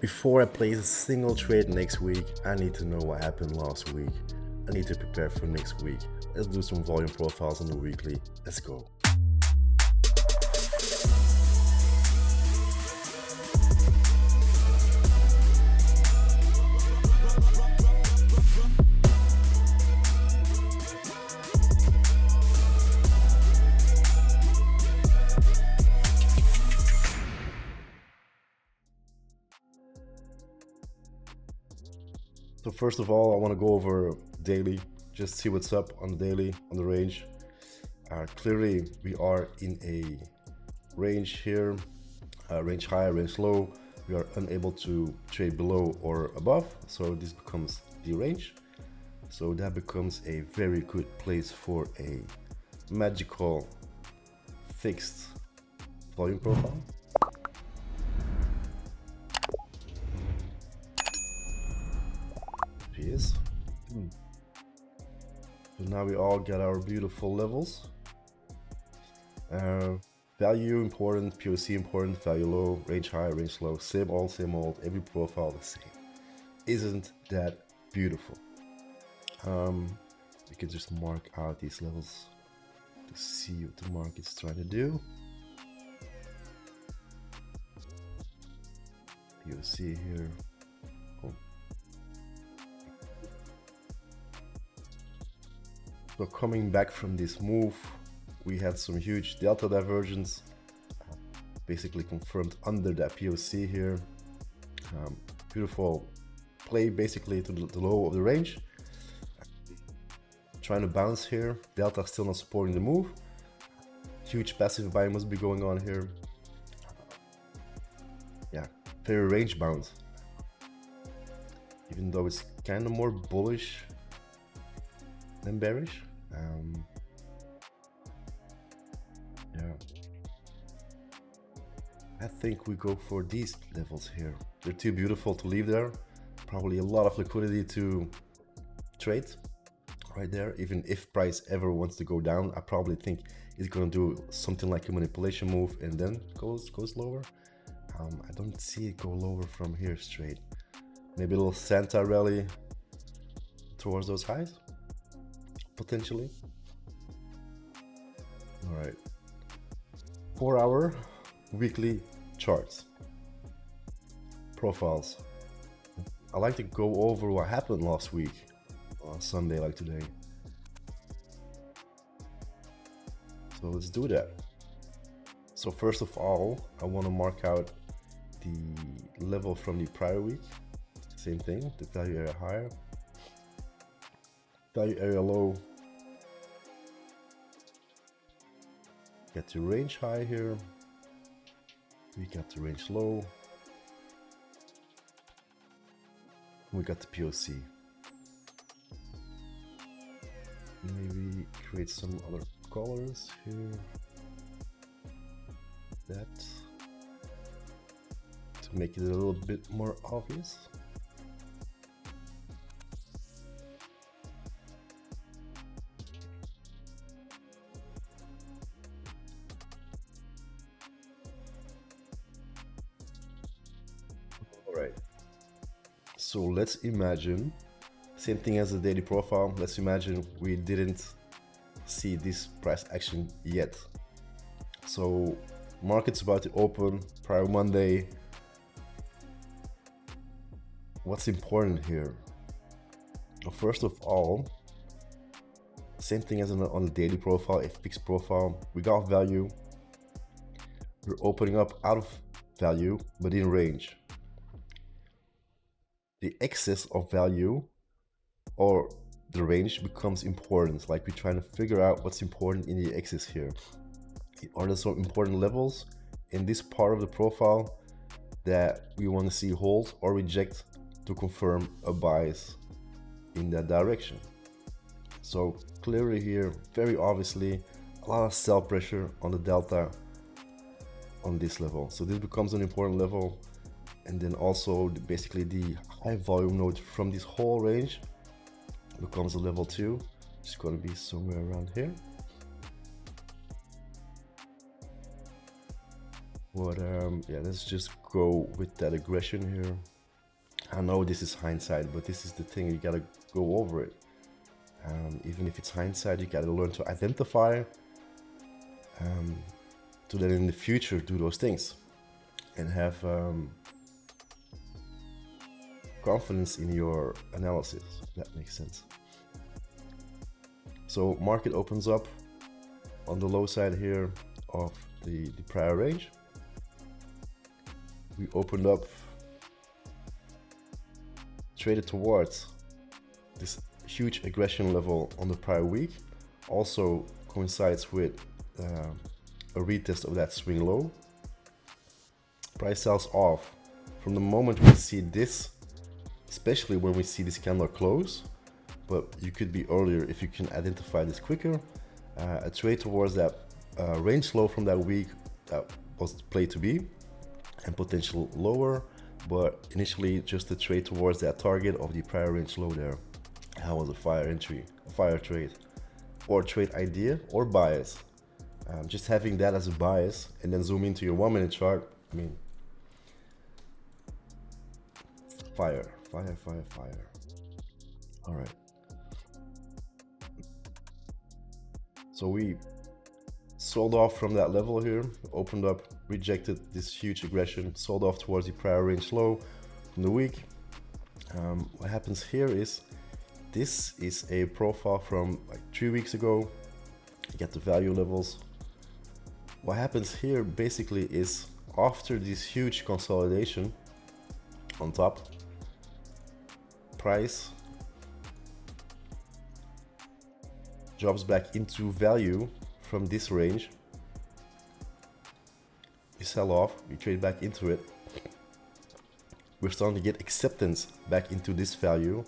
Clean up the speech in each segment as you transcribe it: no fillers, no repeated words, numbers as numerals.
Before I place a single trade next week, I need to know what happened last week. I need to prepare for next week. Let's do some volume profiles on the weekly. Let's go. So first of all, I want to go over daily, just see what's up on the daily, on the range. Clearly, we are in a range here, range high, range low. We are unable to trade below or above, so this becomes the range. So that becomes a very good place for a magical fixed volume profile. Is. So now we all get our beautiful levels. Value important, POC important, value low, range high, range low, same old, every profile the same. Isn't that beautiful? We can just mark out these levels to see what the market's trying to do. POC here. So coming back from this move, we had some huge delta divergence, basically confirmed under that POC here. Beautiful play basically to the low of the range. Trying to bounce here, delta still not supporting the move. Huge passive buying must be going on here. Yeah, very range bound. Even though it's kind of more bullish than bearish. Yeah, I think we go for these levels here. They're too beautiful to leave there. Probably a lot of liquidity to trade right there. Even if price ever wants to go down, I probably think it's gonna do something like a manipulation move and then goes lower. I don't see it go lower from here straight. Maybe a little Santa rally towards those highs, potentially. All right, 4-hour weekly charts, profiles. I like to go over what happened last week on Sunday like today. So let's do that. So first of all, I want to mark out the level from the prior week. Same thing, the value area higher, value area low. Get the range high here. We got the range low. We got the POC. Maybe create some other colors here. That to make it a little bit more obvious. Alright, so let's imagine, same thing as the daily profile, let's imagine we didn't see this price action yet. So market's about to open prior Monday. What's important here? Well, first of all, same thing as on the daily profile, a fixed profile, we got value. We're opening up out of value, but in range. The excess of value or the range becomes important. Like we're trying to figure out what's important in the excess here. Are there some important levels in this part of the profile that we want to see hold or reject to confirm a bias in that direction? So clearly here, very obviously, a lot of sell pressure on the delta on this level. So this becomes an important level. And then also basically the high volume node from this whole range becomes a level 2. It's going to be somewhere around here. But yeah, let's just go with that aggression here. I know this is hindsight, but this is the thing, you gotta go over it. Even if it's hindsight, you gotta learn to identify to then in the future do those things and have confidence in your analysis. That makes sense. So market opens up on the low side here of the prior range. We opened up, traded towards this huge aggression level on the prior week. Also coincides with a retest of that swing low. Price sells off from the moment we see this, especially when we see this candle close, but you could be earlier if you can identify this quicker. A trade towards that range low from that week that was played to be and potential lower, but initially just a trade towards that target of the prior range low there. That was a fire entry, a fire trade, or trade idea or bias. Just having that as a bias and then zoom into your 1 minute chart, I mean, fire, fire, fire, fire. All right. So we sold off from that level here, opened up, rejected this huge aggression, sold off towards the prior range low from the week. What happens here is, this is a profile from like 3 weeks ago. You get the value levels. What happens here basically is, after this huge consolidation on top, price drops back into value from this range. You sell off, you trade back into it. We're starting to get acceptance back into this value.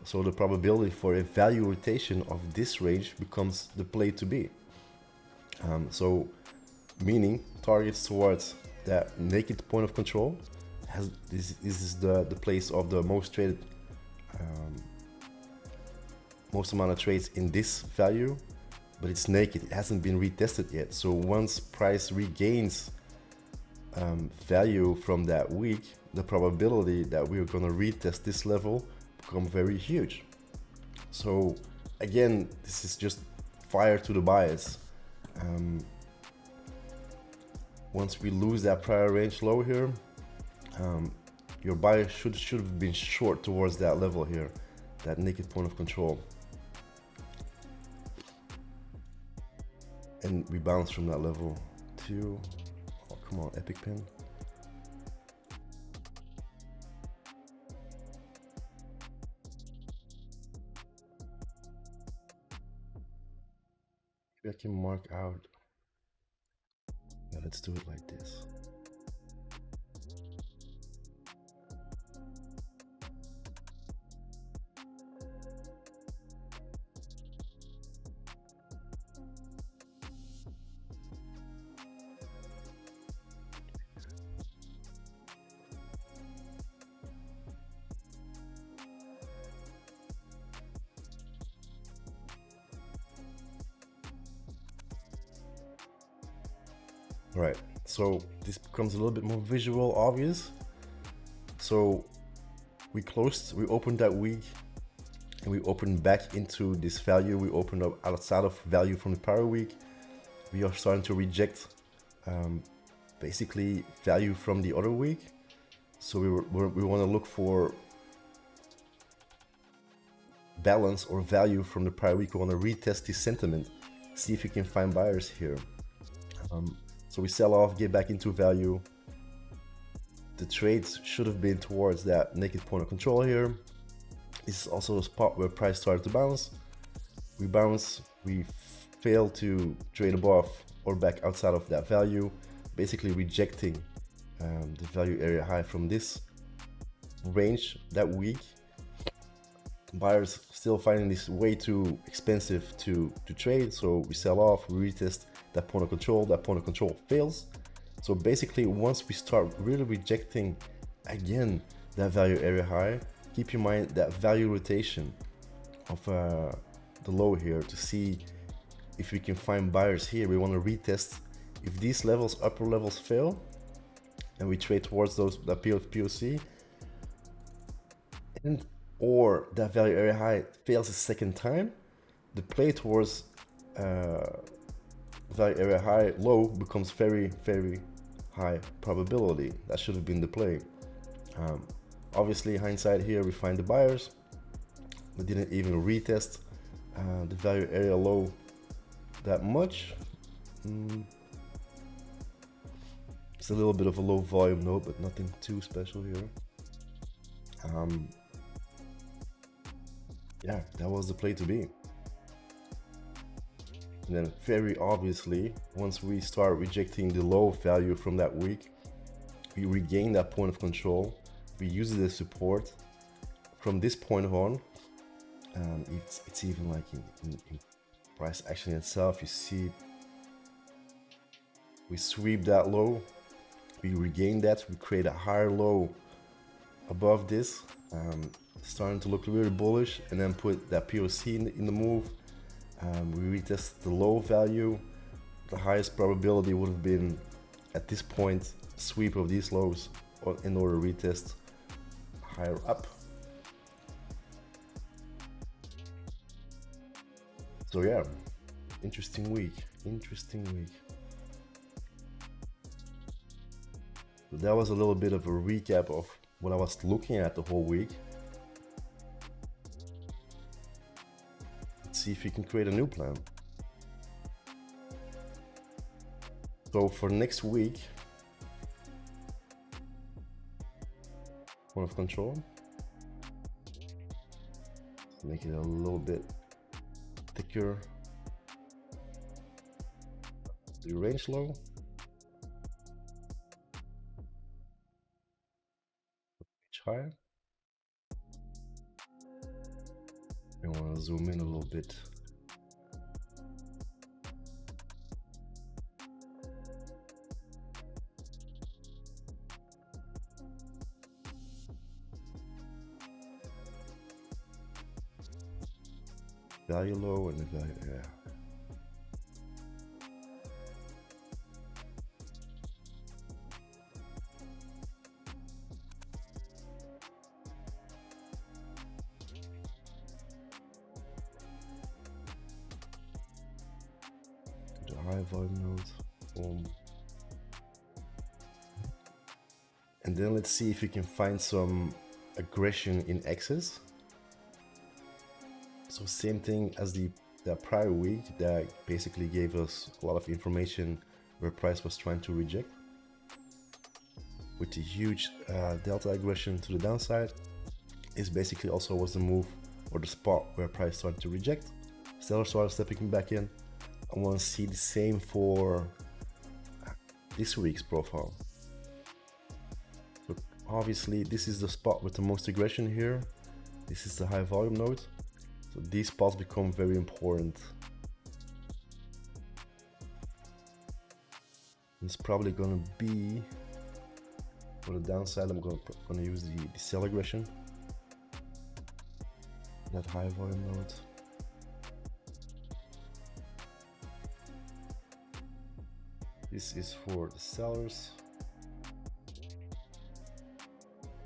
So the probability for a value rotation of this range becomes the play to be. So meaning targets towards that naked point of control. This is the place of the most traded, most amount of trades in this value, but it's naked, it hasn't been retested yet. So once price regains value from that week, the probability that we're gonna retest this level become very huge. So again, this is just fire to the bias. Once we lose that prior range low here, your bias should have been short towards that level here, that naked point of control. And we bounce from that level to, oh come on, epic pin. Maybe I can mark out. Yeah, let's do it like this. All right, so this becomes a little bit more visual, obvious. So we opened that week and we opened back into this value. We opened up outside of value from the prior week. We are starting to reject basically value from the other week. So we want to look for balance or value from the prior week. We want to retest this sentiment, see if we can find buyers here. So we sell off, get back into value. The trades should have been towards that naked point of control here. This is also a spot where price started to bounce. We bounce, we fail to trade above or back outside of that value, basically rejecting the value area high from this range that week. Buyers still finding this way too expensive to trade, so we sell off, we retest that point of control. That point of control fails. So basically, once we start really rejecting again that value area high, keep in mind that value rotation of the low here to see if we can find buyers here. We want to retest. If these levels, upper levels fail, and we trade towards that POC, and or that value area high fails a second time, the play towards value area high low becomes very, very high probability. That should have been the play. Obviously, hindsight here, we find the buyers. We didn't even retest the value area low that much. It's a little bit of a low volume note, but nothing too special here. Yeah, that was the play to be. And then very obviously, once we start rejecting the low value from that week, we regain that point of control. We use it as support. From this point on, it's even like in price action itself, you see we sweep that low, we regain that, we create a higher low above this, starting to look really bullish, and then put that POC in the move. We retest the low value. The highest probability would have been at this point sweep of these lows in order to retest higher up. So yeah, interesting week. So that was a little bit of a recap of what I was looking at the whole week. Let's see if we can create a new plan. So for next week, point of control, make it a little bit thicker. The range low, range higher. I want to zoom in a little bit. Value low and the value, yeah. The high volume node. And then let's see if we can find some aggression in excess. So same thing as the prior week that basically gave us a lot of information where price was trying to reject. With the huge delta aggression to the downside, is basically also was the move or the spot where price started to reject. Sellers started stepping back in. I want to see the same for this week's profile. So obviously this is the spot with the most aggression here. This is the high volume node. So these spots become very important. It's probably gonna be for the downside. I'm gonna use the sell aggression. That high volume node. This is for the sellers.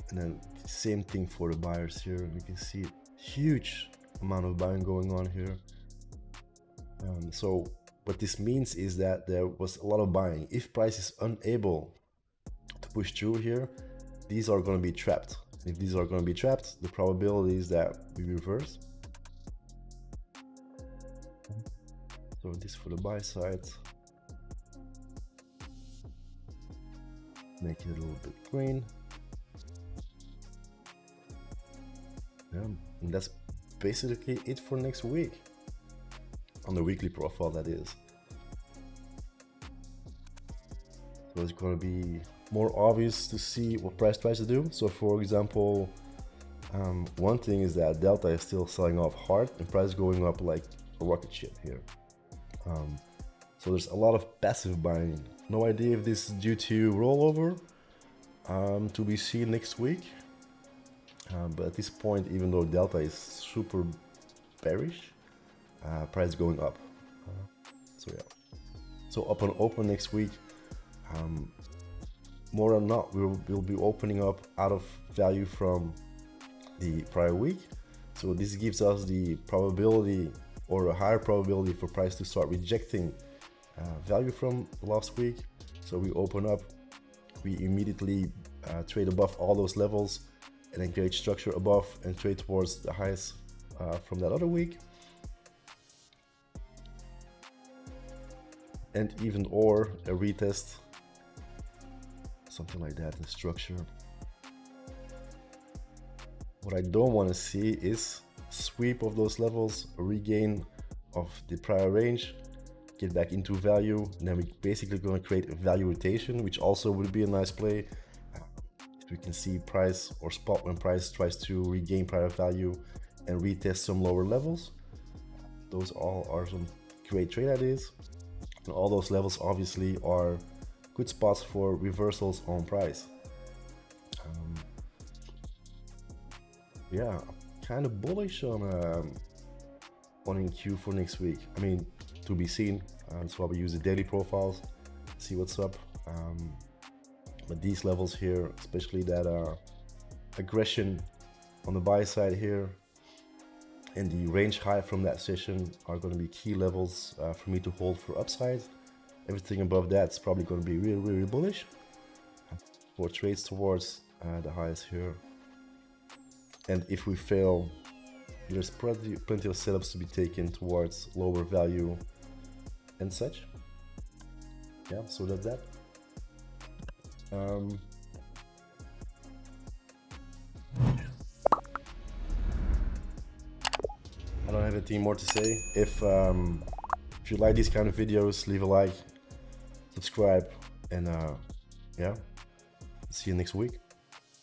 And then the same thing for the buyers here. We can see huge amount of buying going on here. So what this means is that there was a lot of buying. If price is unable to push through here, these are going to be trapped. If these are going to be trapped, the probability is that we reverse. So this for the buy side. Make it a little bit green. Yeah, and that's basically it for next week. On the weekly profile, that is. So it's going to be more obvious to see what price tries to do. So for example, one thing is that delta is still selling off hard and price going up like a rocket ship here. So there's a lot of passive buying. No idea if this is due to rollover, to be seen next week. But at this point, even though delta is super bearish, price going up. So yeah. So up and open next week. more or not, we'll be opening up out of value from the prior week. So this gives us the probability, or a higher probability, for price to start rejecting value from last week. So we open up, we immediately trade above all those levels, and then create structure above and trade towards the highest from that other week. And even or a retest, something like that in structure. What I don't want to see is sweep of those levels, a regain of the prior range, get back into value, and then we're basically going to create a value rotation, which also would be a nice play. We can see price or spot when price tries to regain prior value and retest some lower levels. Those all are some great trade ideas. And all those levels obviously are good spots for reversals on price. Yeah, kind of bullish on NQ for next week. I mean, to be seen. That's why we use the daily profiles, see what's up. But these levels here, especially that aggression on the buy side here, and the range high from that session are going to be key levels for me to hold for upside. Everything above that's probably going to be really bullish for trades towards the highs here. And if we fail, there's plenty of setups to be taken towards lower value and such. Yeah, so that's that. I don't have anything more to say. If you like these kind of videos, leave a like, subscribe, and yeah, see you next week.